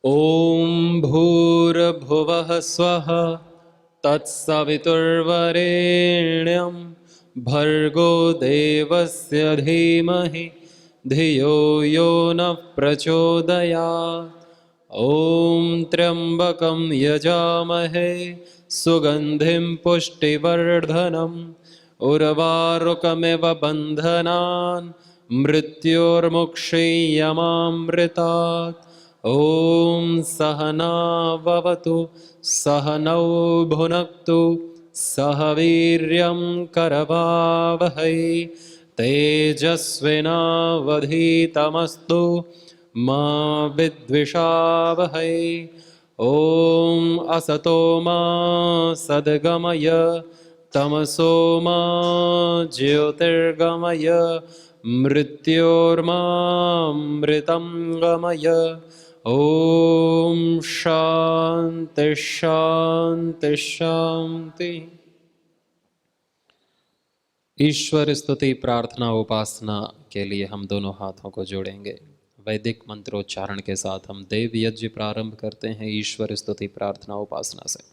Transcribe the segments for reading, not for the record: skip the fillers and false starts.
ॐ भूर्भुवः स्वः तत्सवितुर्वरेण्यं भर्गो देवस्य धीमहि धियो यो नः प्रचोदयात्। ॐ त्र्यम्बकं यजामहे सुगन्धिं पुष्टिवर्धनम् उर्वारुकमिव बन्धनान् मृत्योर्मुक्षीयमामृतात्। ॐ सहना भवतु सहनौ भुनक्तु सह वीर्यं करवावहै तेजस्विनावधीतमस्तु मा विद्विषावहै। ॐ असतो मा सद्गमय तमसो मा ज्योतिर्गमय मृत्योर्मामृतं गमय। ओम शांति शांति शांति। ईश्वर स्तुति प्रार्थना उपासना के लिए हम दोनों हाथों को जोड़ेंगे। वैदिक मंत्रोच्चारण के साथ हम देव यज्ञ प्रारंभ करते हैं ईश्वर स्तुति प्रार्थना उपासना से।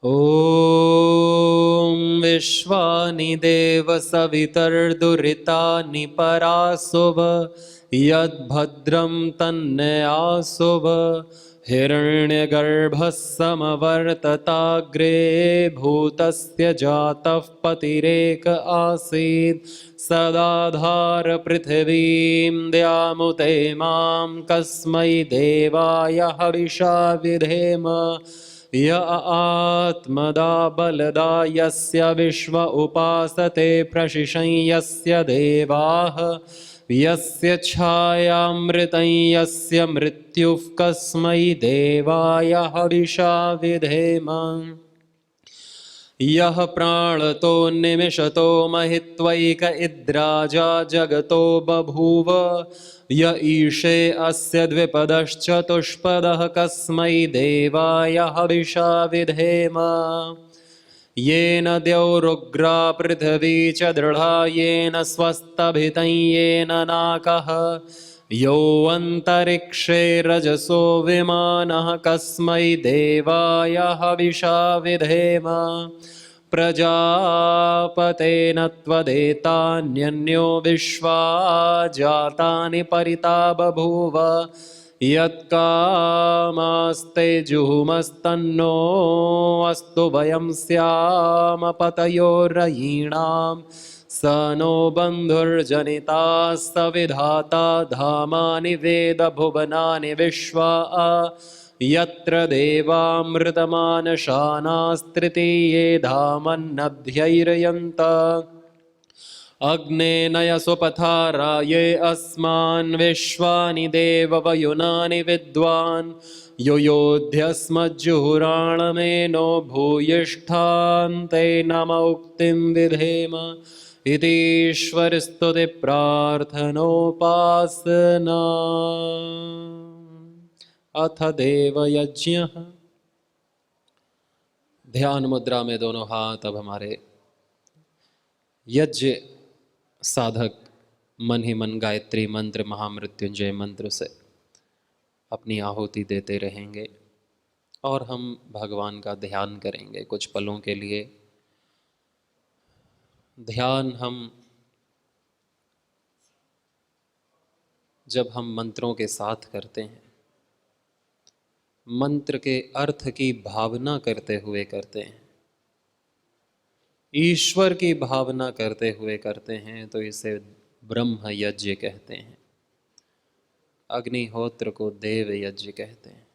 ओम विश्वानि देव सवितर्दुरितानि परासुभ यद्भद्रं तन्नयासुभ हिरण्यगर्भः समवर्तताग्रे भूतस्य जातः पतिरेक आसीत् सदाधार पृथिवीं द्यामुते मां कस्मै देवाय हविषा विधेम य आत्मदा बलदा यस्य विश्व उपासते प्रशिशं यस्य देवाः यस्य छायामृतं यस्य मृत्युः कस्मै देवाय हविषा विधेम यः प्राणतो निमिषतो महित्वैक इद्राजा जगतो बभूव य ईशे अस्य द्विपदश्चतुष्पदः कस्मै देवाय हविषा विधेम येन द्यौरुग्रा पृथिवी च दृढा येन स्वस्तभितं येन नाकः यो अन्तरिक्षे रजसो विमानः कस्मै देवाय हविषा विधेम प्रजापतेन त्वदेतान्यन्यो विश्वा जातानि परिता बभूव यत्कामास्ते जुहुमस्तन्नो अस्तु वयं स्याम पतयोरयीणां स नो बन्धुर्जनिता स विधाता धामानि वेद भुवनानि विश्वा यत्र देवामृतमानशानास्तृतीये धामन्नभ्यैरयन्त अग्नेनय सुपथारा ये अस्मान् विश्वानि देववयुनानि विद्वान् युयोध्यस्मज्जुहुराणमेनो भूयिष्ठान्ते नम उक्तिं विधेम इतीश्वरस्तुति प्रार्थनोपासना। अथ देवयज्ञः। ध्यान मुद्रा में दोनों हाथ अब हमारे यज्ञ साधक मन ही मन गायत्री मंत्र महामृत्युंजय मंत्र से अपनी आहुति देते रहेंगे और हम भगवान का ध्यान करेंगे कुछ पलों के लिए। ध्यान हम जब हम मंत्रों के साथ करते हैं, मंत्र के अर्थ की भावना करते हुए करते हैं, ईश्वर की भावना करते हुए करते हैं तो इसे ब्रह्म यज्ञ कहते हैं। अग्निहोत्र को देव यज्ञ कहते हैं।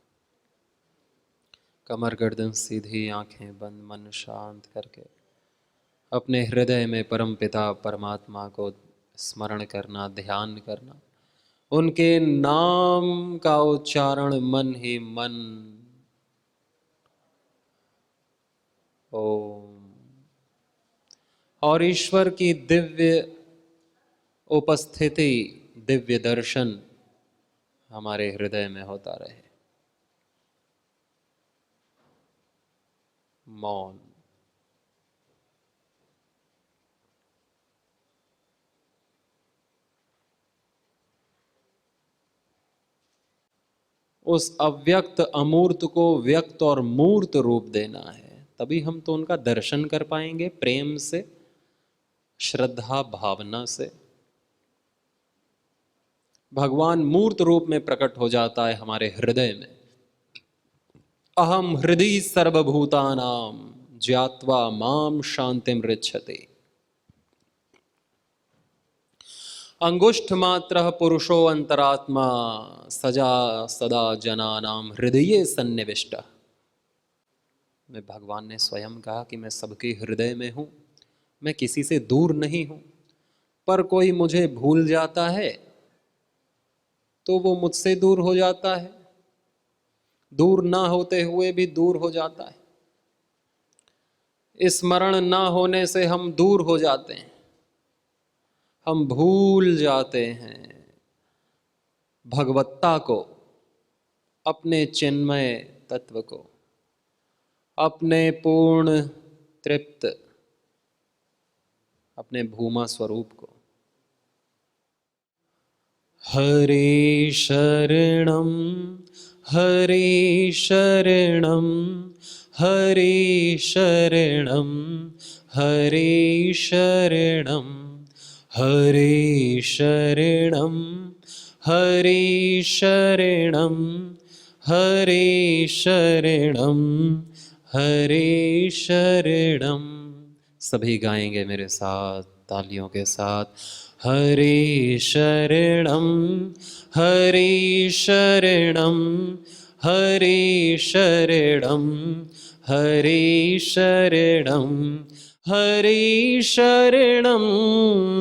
कमर गर्दन सीधी, आंखें बंद, मन शांत करके अपने हृदय में परम पिता परमात्मा को स्मरण करना, ध्यान करना, उनके नाम का उच्चारण मन ही मन ओम, और ईश्वर की दिव्य उपस्थिति, दिव्य दर्शन हमारे हृदय में होता रहे। मौन। उस अव्यक्त अमूर्त को व्यक्त और मूर्त रूप देना है, तभी हम तो उनका दर्शन कर पाएंगे प्रेम से, श्रद्धा भावना से। भगवान मूर्त रूप में प्रकट हो जाता है हमारे हृदय में। अहम हृदय सर्वभूतानां ज्ञात्वा माम शांतिम ऋच्छते। अंगुष्ठ मात्र पुरुषो अंतरात्मा सजा सदा जनानाम हृदये सन्निविष्ट। मैं भगवान ने स्वयं कहा कि मैं सबके हृदय में हूँ, मैं किसी से दूर नहीं हूँ, पर कोई मुझे भूल जाता है तो वो मुझसे दूर हो जाता है, दूर ना होते हुए भी दूर हो जाता है। स्मरण ना होने से हम दूर हो जाते हैं, हम भूल जाते हैं भगवत्ता को, अपने चिन्मय तत्व को, अपने पूर्ण तृप्त, अपने भूमा स्वरूप को। हरे शरणम हरे शरणम हरे शरणम हरे शरणम हरे शरणम हरे शरणम हरे शरणम हरे शरणम। सभी गाएंगे मेरे साथ तालियों के साथ। हरे शरणम हरे शरणम हरे शरणम हरे शरणम हरे शरणम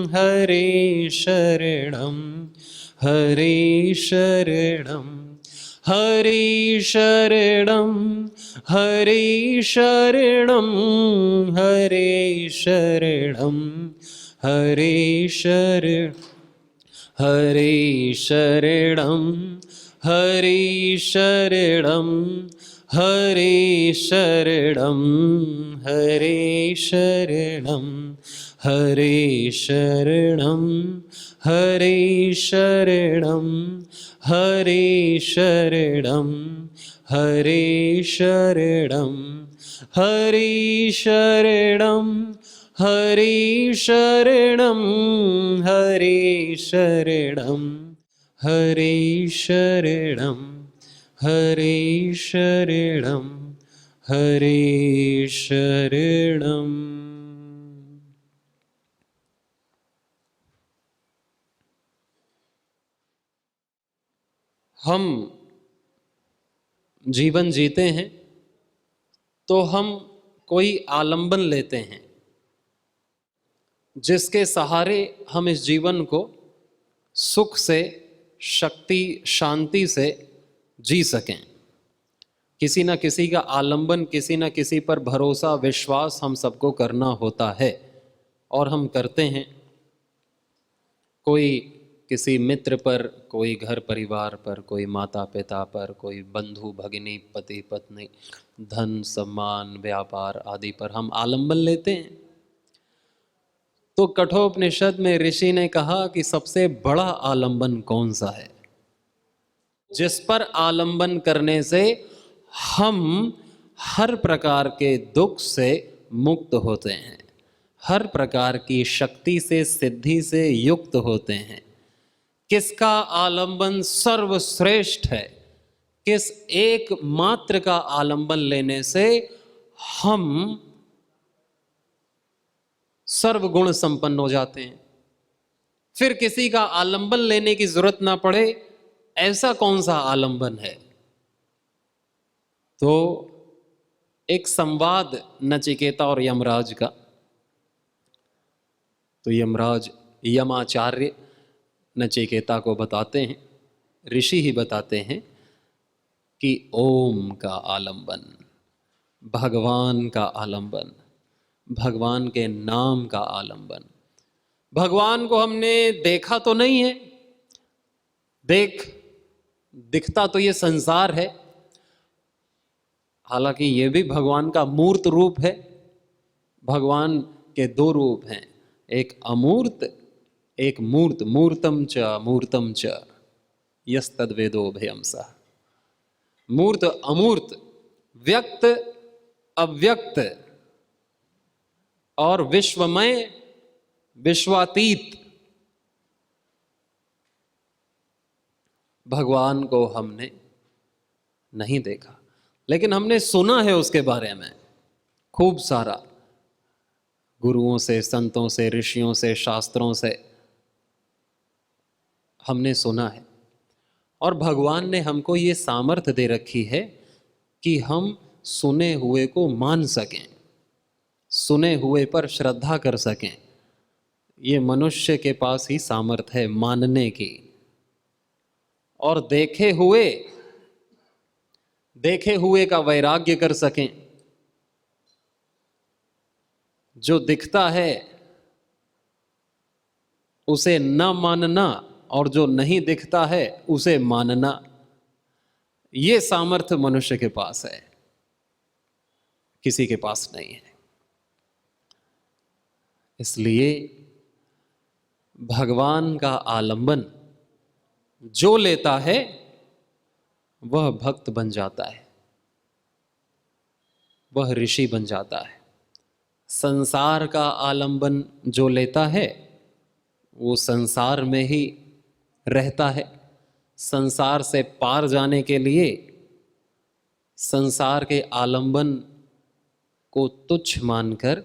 हरे शरणम हरे शरणम हरे शरणम हरे शरणम हरे शरणम हरे शरण हरे शरणम हरे शरणम हरे शरणम हरे शरणम हरे शरणम हरे शरणम हरे शरणम हरे शरणम हरे शरणम हरे शरणम हरे शरणम हरे शरणम हरे शरणम हरे शरणम। हम जीवन जीते हैं तो हम कोई आलंबन लेते हैं जिसके सहारे हम इस जीवन को सुख से, शक्ति, शांति से जी सकें। किसी न किसी का आलंबन, किसी न किसी पर भरोसा, विश्वास हम सबको करना होता है और हम करते हैं। कोई किसी मित्र पर, कोई घर परिवार पर, कोई माता पिता पर, कोई बंधु भगिनी, पति पत्नी, धन सम्मान, व्यापार आदि पर हम आलंबन लेते हैं। तो कठोपनिषद में ऋषि ने कहा कि सबसे बड़ा आलंबन कौन सा है, जिस पर आलंबन करने से हम हर प्रकार के दुख से मुक्त होते हैं, हर प्रकार की शक्ति से, सिद्धि से युक्त होते हैं। किसका आलंबन सर्वश्रेष्ठ है, किस एक मात्र का आलंबन लेने से हम सर्वगुण संपन्न हो जाते हैं, फिर किसी का आलंबन लेने की जरूरत ना पड़े, ऐसा कौन सा आलंबन है। तो एक संवाद नचिकेता और यमराज का। तो यमराज, यमाचार्य नचिकेता को बताते हैं, ऋषि ही बताते हैं कि ओम का आलंबन, भगवान का आलंबन, भगवान के नाम का आलंबन। भगवान को हमने देखा तो नहीं है, दिखता तो ये संसार है, हालांकि ये भी भगवान का मूर्त रूप है। भगवान के दो रूप हैं, एक अमूर्त, एक मूर्त। मूर्तम च मूर्तम च यस्तद्वेदो भयम सः। मूर्त अमूर्त, व्यक्त अव्यक्त और विश्वमय विश्वातीत भगवान को हमने नहीं देखा, लेकिन हमने सुना है उसके बारे में खूब सारा, गुरुओं से, संतों से, ऋषियों से, शास्त्रों से हमने सुना है। और भगवान ने हमको ये सामर्थ्य दे रखी है कि हम सुने हुए को मान सकें, सुने हुए पर श्रद्धा कर सकें। ये मनुष्य के पास ही सामर्थ्य है मानने की। और देखे हुए का वैराग्य कर सकें। जो दिखता है उसे न मानना और जो नहीं दिखता है उसे मानना, ये सामर्थ्य मनुष्य के पास है, किसी के पास नहीं है। इसलिए भगवान का आलंबन जो लेता है वह भक्त बन जाता है, वह ऋषि बन जाता है। संसार का आलंबन जो लेता है वो संसार में ही रहता है। संसार से पार जाने के लिए संसार के आलंबन को तुच्छ मानकर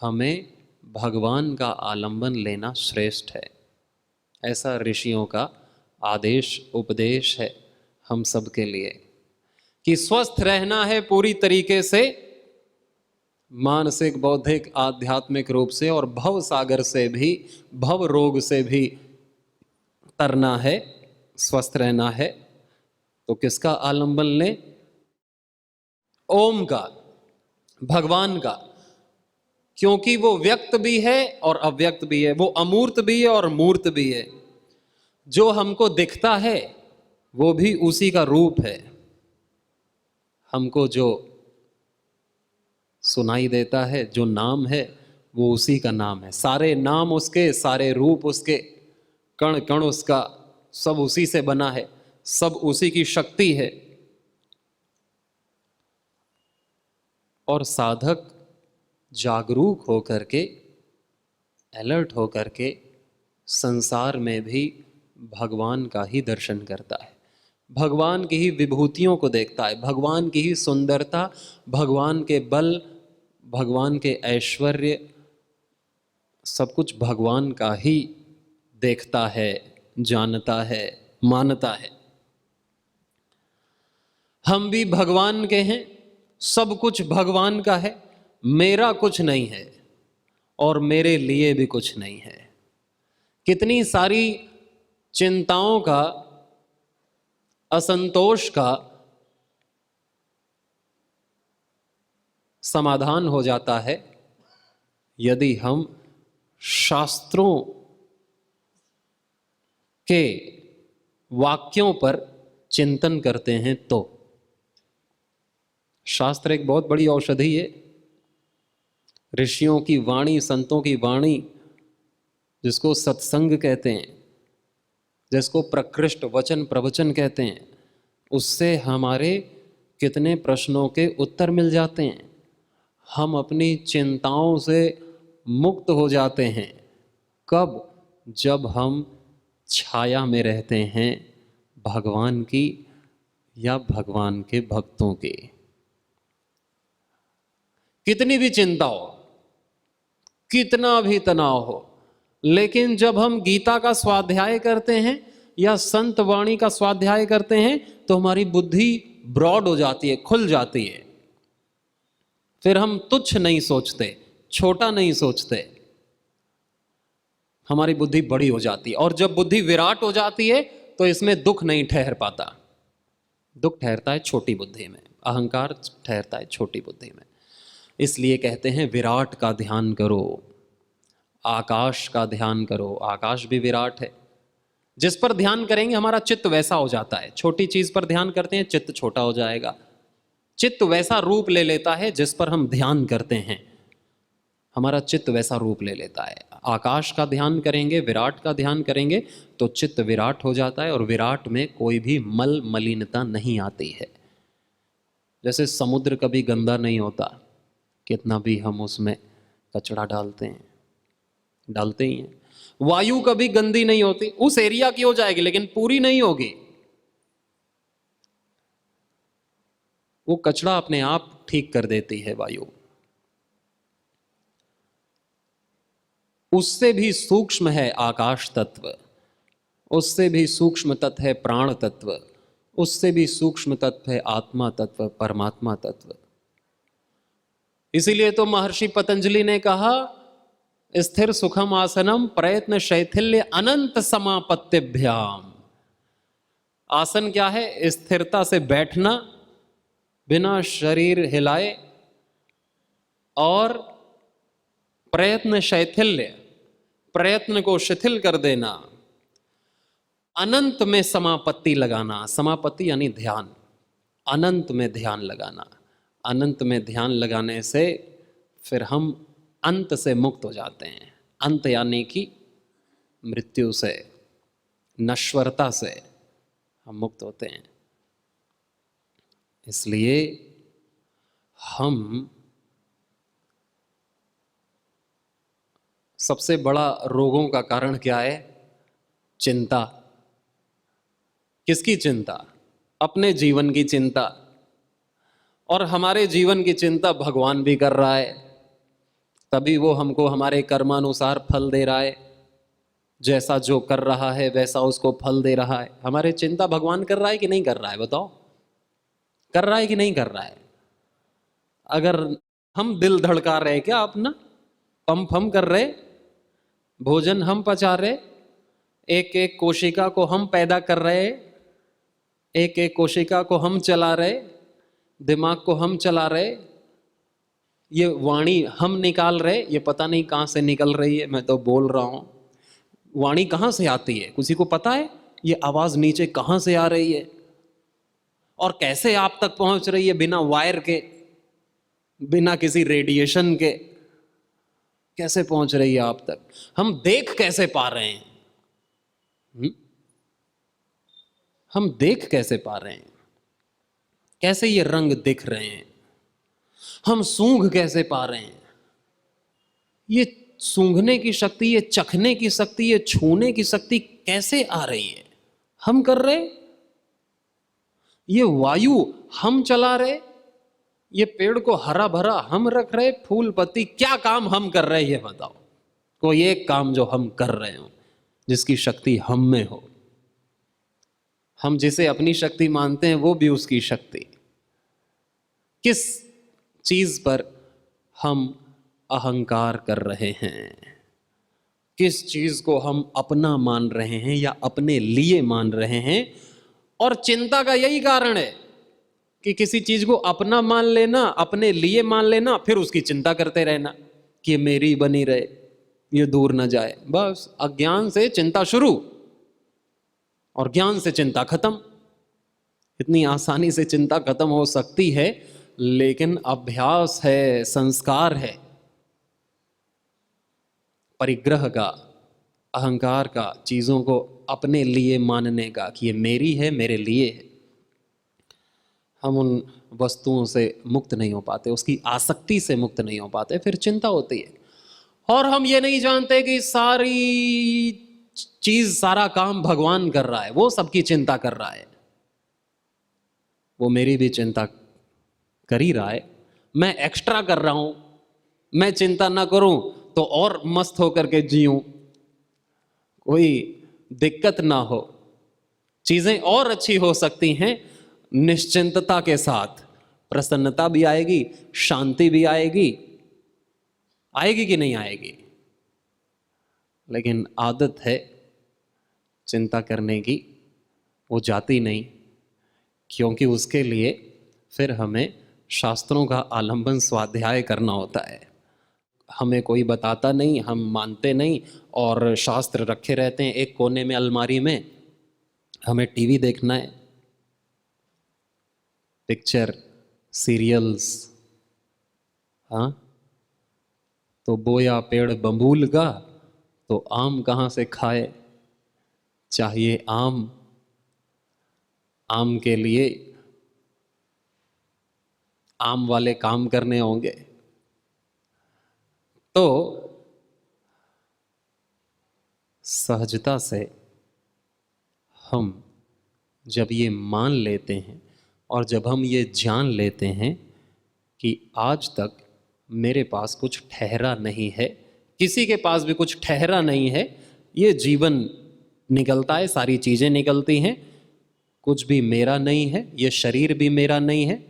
हमें भगवान का आलंबन लेना श्रेष्ठ है। ऐसा ऋषियों का आदेश उपदेश है हम सब के लिए कि स्वस्थ रहना है पूरी तरीके से, मानसिक, बौद्धिक, आध्यात्मिक रूप से, और भव सागर से भी, भव रोग से भी तरना है, स्वस्थ रहना है। तो किसका आलंबन लें? ओम का, भगवान का, क्योंकि वो व्यक्त भी है और अव्यक्त भी है, वो अमूर्त भी है और मूर्त भी है। जो हमको दिखता है वो भी उसी का रूप है, हमको जो सुनाई देता है, जो नाम है, वो उसी का नाम है। सारे नाम उसके, सारे रूप उसके, कण कण उसका, सब उसी से बना है, सब उसी की शक्ति है। और साधक जागरूक होकर के, अलर्ट होकर के संसार में भी भगवान का ही दर्शन करता है, भगवान की ही विभूतियों को देखता है, भगवान की ही सुंदरता, भगवान के बल, भगवान के ऐश्वर्य, सब कुछ भगवान का ही देखता है, जानता है, मानता है। हम भी भगवान के हैं, सब कुछ भगवान का है, मेरा कुछ नहीं है और मेरे लिए भी कुछ नहीं है। कितनी सारी चिंताओं का, असंतोष का समाधान हो जाता है यदि हम शास्त्रों के वाक्यों पर चिंतन करते हैं। तो शास्त्र एक बहुत बड़ी औषधि है। ऋषियों की वाणी, संतों की वाणी, जिसको सत्संग कहते हैं, जिसको प्रकृष्ट वचन प्रवचन कहते हैं, उससे हमारे कितने प्रश्नों के उत्तर मिल जाते हैं। हम अपनी चिंताओं से मुक्त हो जाते हैं। कब? जब हम छाया में रहते हैं भगवान की या भगवान के भक्तों की। कितनी भी चिंता हो, कितना भी तनाव हो, लेकिन जब हम गीता का स्वाध्याय करते हैं या संत वाणी का स्वाध्याय करते हैं तो हमारी बुद्धि ब्रॉड हो जाती है, खुल जाती है। फिर हम तुच्छ नहीं सोचते, छोटा नहीं सोचते, हमारी बुद्धि बड़ी हो जाती है। और जब बुद्धि विराट हो जाती है तो इसमें दुख नहीं ठहर पाता। दुख ठहरता है छोटी बुद्धि में, अहंकार ठहरता है छोटी बुद्धि में। इसलिए कहते हैं विराट का ध्यान करो, आकाश का ध्यान करो। आकाश भी विराट है। जिस पर ध्यान करेंगे हमारा चित्त वैसा हो जाता है। छोटी चीज पर ध्यान करते हैं, चित्त छोटा हो जाएगा। चित्त वैसा रूप ले लेता है जिस पर हम ध्यान करते हैं, हमारा चित्त वैसा रूप ले लेता है। आकाश का ध्यान करेंगे, विराट का ध्यान करेंगे तो चित्त विराट हो जाता है, और विराट में कोई भी मल मलिनता नहीं आती है। जैसे समुद्र कभी गंदा नहीं होता, कितना भी हम उसमें कचरा डालते ही हैं। वायु कभी गंदी नहीं होती, उस एरिया की हो जाएगी लेकिन पूरी नहीं होगी। वो कचरा अपने आप ठीक कर देती है वायु। उससे भी सूक्ष्म है आकाश तत्व, उससे भी सूक्ष्म तत्व है प्राण तत्व, उससे भी सूक्ष्म तत्व है आत्मा तत्व, परमात्मा तत्व। इसीलिए तो महर्षि पतंजलि ने कहा, स्थिर सुखम आसनम प्रयत्न शैथिल्य अनंत समापत्तिभ्याम। आसन क्या है? स्थिरता से बैठना बिना शरीर हिलाए, और प्रयत्न शैथिल्य, प्रयत्न को शिथिल कर देना, अनंत में समापत्ति लगाना। समापत्ति यानी ध्यान, अनंत में ध्यान लगाना। अनंत में ध्यान लगाने से फिर हम अंत से मुक्त हो जाते हैं। अंत यानी कि मृत्यु से, नश्वरता से हम मुक्त होते हैं। इसलिए हम सबसे बड़ा रोगों का कारण क्या है? चिंता। किसकी चिंता? अपने जीवन की चिंता। और हमारे जीवन की चिंता भगवान भी कर रहा है, तभी वो हमको हमारे कर्मानुसार फल दे रहा है। जैसा जो कर रहा है वैसा उसको फल दे रहा है। हमारे चिंता भगवान कर रहा है कि नहीं कर रहा है? बताओ, कर रहा है कि नहीं कर रहा है? अगर हम दिल धड़का रहे क्या अपना, पंप हम कर रहे, भोजन हम पचा रहे, एक एक कोशिका को हम पैदा कर रहे, एक एक कोशिका को हम चला रहे, दिमाग को हम चला रहे, ये वाणी हम निकाल रहे, ये पता नहीं कहाँ से निकल रही है, मैं तो बोल रहा हूँ। वाणी कहाँ से आती है? किसी को पता है ये आवाज नीचे कहाँ से आ रही है और कैसे आप तक पहुंच रही है? बिना वायर के, बिना किसी रेडिएशन के कैसे पहुंच रही है आप तक? हम देख कैसे पा रहे हैं? हम देख कैसे पा रहे हैं? कैसे ये रंग दिख रहे हैं? हम सूंघ कैसे पा रहे हैं? ये सूंघने की शक्ति, ये चखने की शक्ति, ये छूने की शक्ति कैसे आ रही है? हम कर रहे। ये वायु हम चला रहे, ये पेड़ को हरा भरा हम रख रहे, फूल पत्ती, क्या काम हम कर रहे हैं ये बताओ? कोई एक काम जो हम कर रहे हो जिसकी शक्ति हम में हो। हम जिसे अपनी शक्ति मानते हैं वो भी उसकी शक्ति। किस चीज पर हम अहंकार कर रहे हैं? किस चीज को हम अपना मान रहे हैं या अपने लिए मान रहे हैं? और चिंता का यही कारण है कि किसी चीज को अपना मान लेना, अपने लिए मान लेना, फिर उसकी चिंता करते रहना कि ये मेरी बनी रहे, ये दूर न जाए। बस अज्ञान से चिंता शुरू और ज्ञान से चिंता खत्म। इतनी आसानी से चिंता खत्म हो सकती है, लेकिन अभ्यास है, संस्कार है, परिग्रह का, अहंकार का, चीजों को अपने लिए मानने का कि ये मेरी है, मेरे लिए है। हम उन वस्तुओं से मुक्त नहीं हो पाते, उसकी आसक्ति से मुक्त नहीं हो पाते, फिर चिंता होती है। और हम ये नहीं जानते कि सारी चीज, सारा काम भगवान कर रहा है, वो सबकी चिंता कर रहा है, वो मेरी भी चिंता कर ही रहा है। मैं एक्स्ट्रा कर रहा हूं, मैं चिंता ना करूं तो और मस्त होकर के जीऊं, कोई दिक्कत ना हो, चीजें और अच्छी हो सकती हैं निश्चिंतता के साथ। प्रसन्नता भी आएगी, शांति भी आएगी, आएगी कि नहीं आएगी? लेकिन आदत है चिंता करने की, वो जाती नहीं, क्योंकि उसके लिए फिर हमें शास्त्रों का आलंबन, स्वाध्याय करना होता है। हमें कोई बताता नहीं, हम मानते नहीं, और शास्त्र रखे रहते हैं एक कोने में अलमारी में। हमें टीवी देखना है, पिक्चर, सीरियल्स, हाँ, तो बोया पेड़ बबूल का तो आम कहाँ से खाए? चाहिए आम, आम के लिए आम वाले काम करने होंगे। तो सहजता से हम जब ये मान लेते हैं और जब हम ये जान लेते हैं कि आज तक मेरे पास कुछ ठहरा नहीं है, किसी के पास भी कुछ ठहरा नहीं है, ये जीवन निकलता है, सारी चीज़ें निकलती हैं, कुछ भी मेरा नहीं है, ये शरीर भी मेरा नहीं है।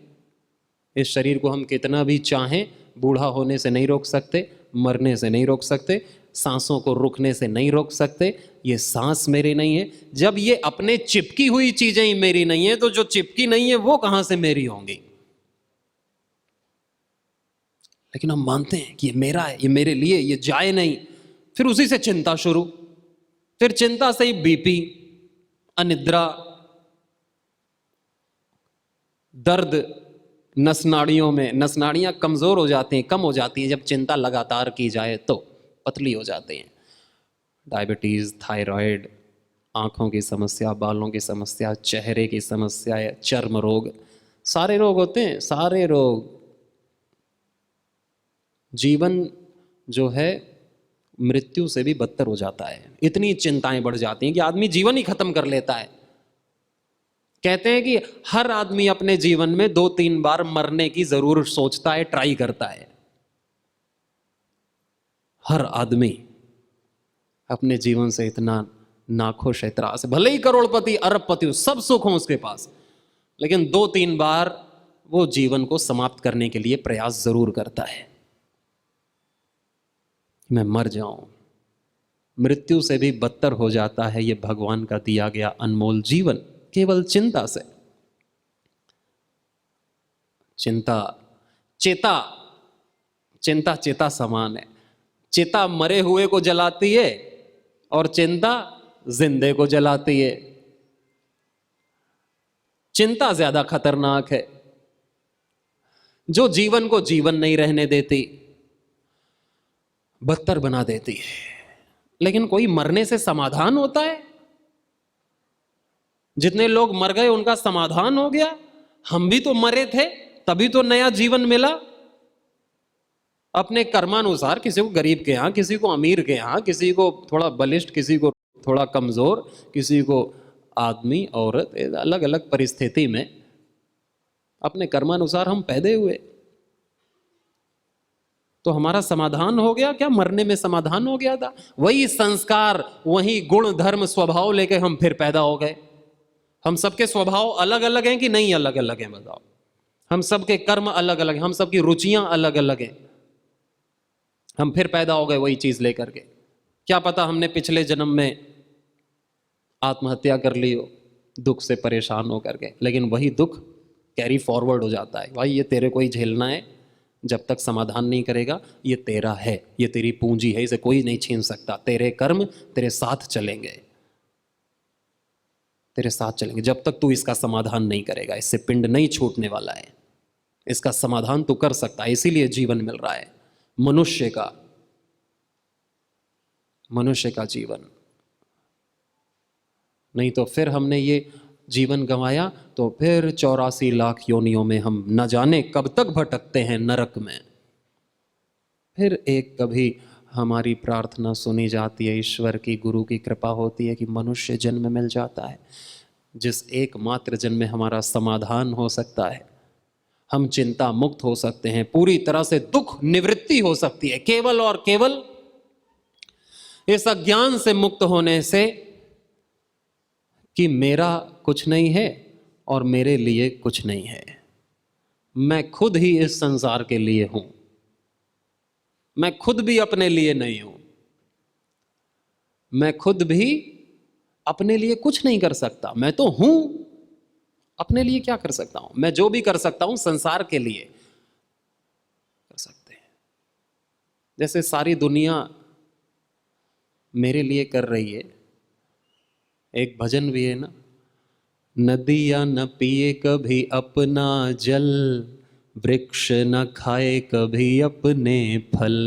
इस शरीर को हम कितना भी चाहें बूढ़ा होने से नहीं रोक सकते, मरने से नहीं रोक सकते, सांसों को रुकने से नहीं रोक सकते। ये सांस मेरी नहीं है। जब ये अपने चिपकी हुई चीजें ही मेरी नहीं है, तो जो चिपकी नहीं है वो कहां से मेरी होंगी? लेकिन हम मानते हैं कि ये मेरा है, ये मेरे लिए, ये जाए नहीं। फिर उसी से चिंता शुरू, फिर चिंता से ही बीपी, अनिद्रा, दर्द नस नाड़ियों में, नस नाड़ियां कमजोर हो जाती हैं, कम हो जाती हैं जब चिंता लगातार की जाए तो पतली हो जाती हैं। डायबिटीज, थायराइड, आंखों की समस्या, बालों की समस्या, चेहरे की समस्या, चर्म रोग, सारे रोग होते हैं, सारे रोग। जीवन जो है मृत्यु से भी बदतर हो जाता है। इतनी चिंताएं बढ़ जाती हैं कि आदमी जीवन ही खत्म कर लेता है। कहते हैं कि हर आदमी अपने जीवन में 2-3 बार मरने की जरूर सोचता है, ट्राई करता है। हर आदमी अपने जीवन से इतना नाखुश है, त्रास है। भले ही करोड़पति, अरबपति हो, सब सुख हो उसके पास, लेकिन 2-3 बार वो जीवन को समाप्त करने के लिए प्रयास जरूर करता है। मैं मर जाऊं। मृत्यु से भी बदतर हो जाता है ये भगवान का दिया गया अनमोल जीवन, केवल चिंता से। चिंता चेता, चिंता चेता समान है। चिता मरे हुए को जलाती है और चिंता जिंदे को जलाती है। चिंता ज्यादा खतरनाक है, जो जीवन को जीवन नहीं रहने देती, बदतर बना देती है। लेकिन कोई मरने से समाधान होता है? जितने लोग मर गए उनका समाधान हो गया? हम भी तो मरे थे, तभी तो नया जीवन मिला। अपने कर्मानुसार, किसी को गरीब के यहां, किसी को अमीर के यहां, किसी को थोड़ा बलिष्ठ, किसी को थोड़ा कमजोर, किसी को आदमी औरत, अलग अलग परिस्थिति में अपने कर्मानुसार हम पैदा हुए। तो हमारा समाधान हो गया क्या? मरने में समाधान हो गया था? वही संस्कार, वही गुण धर्म स्वभाव लेके हम फिर पैदा हो गए। हम सबके स्वभाव अलग अलग हैं कि नहीं अलग अलग हैं? बताओ। हम सबके कर्म अलग अलग हैं, हम सबकी रुचियां अलग अलग हैं। हम फिर पैदा हो गए वही चीज लेकर के। क्या पता हमने पिछले जन्म में आत्महत्या कर ली हो, दुख से परेशान हो करके, लेकिन वही दुख कैरी फॉरवर्ड हो जाता है। भाई ये तेरे को ही झेलना है, जब तक समाधान नहीं करेगा। ये तेरा है, ये तेरी पूंजी है, इसे कोई नहीं छीन सकता। तेरे कर्म तेरे साथ चलेंगे, तेरे साथ चलेंगे जब तक तू इसका समाधान नहीं करेगा। इससे पिंड नहीं छूटने वाला है, इसका समाधान तू कर सकता है। इसीलिए जीवन मिल रहा है मनुष्य का जीवन। नहीं तो फिर हमने ये जीवन गंवाया तो फिर 84 लाख योनियों में हम न जाने कब तक भटकते हैं नरक में। फिर एक कभी हमारी प्रार्थना सुनी जाती है, ईश्वर की, गुरु की कृपा होती है कि मनुष्य जन्म मिल जाता है, जिस एकमात्र जन्म में हमारा समाधान हो सकता है। हम चिंता मुक्त हो सकते हैं, पूरी तरह से दुख निवृत्ति हो सकती है, केवल और केवल इस अज्ञान से मुक्त होने से कि मेरा कुछ नहीं है और मेरे लिए कुछ नहीं है। मैं खुद ही इस संसार के लिए हूं, मैं खुद भी अपने लिए नहीं हूं। मैं खुद भी अपने लिए कुछ नहीं कर सकता। मैं तो हूं, अपने लिए क्या कर सकता हूं? मैं जो भी कर सकता हूं संसार के लिए कर सकते हैं। जैसे सारी दुनिया मेरे लिए कर रही है। एक भजन भी है ना, नदियां न पिए कभी अपना जल, वृक्ष न खाए कभी अपने फल,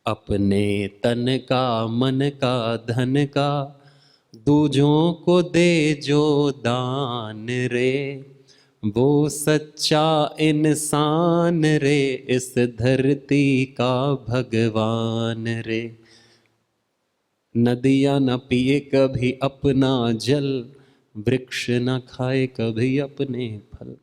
अपने तन का मन का धन का दूजों को दे जो दान रे, वो सच्चा इंसान रे, इस धरती का भगवान रे। नदियाँ न पिए कभी अपना जल, वृक्ष न खाए कभी अपने फल।